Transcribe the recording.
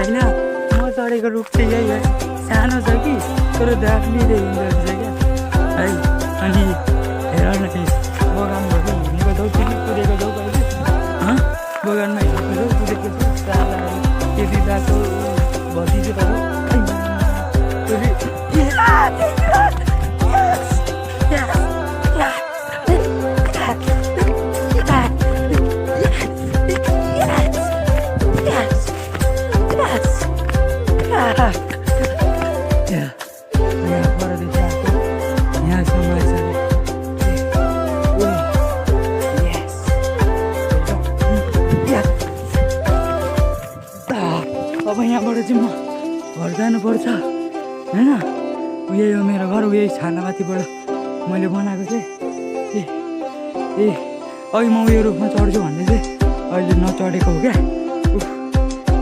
होइन म चढेको रुख चाहिँ यही है, सानो छ कि तर दामी देखिँदो रहेछ क्या है। अनि हेर न बगानमा चाहिँ हिँडेको जाउँ कि कुदेको जाउँ कहिले बगानमा हिँडेको जाउँ कुदेको जाउँ साला त्यति बाटो भतिजे त अब यहाँबाट चाहिँ म घर जानुपर्छ होइन। उयो हो मेरो घर, उयो छानामाथिबाट मैले बनाएको चाहिँ ए अघि म उयो रुखमा चढ्छु भन्ने चाहिँ अहिले नचढेको हो क्या।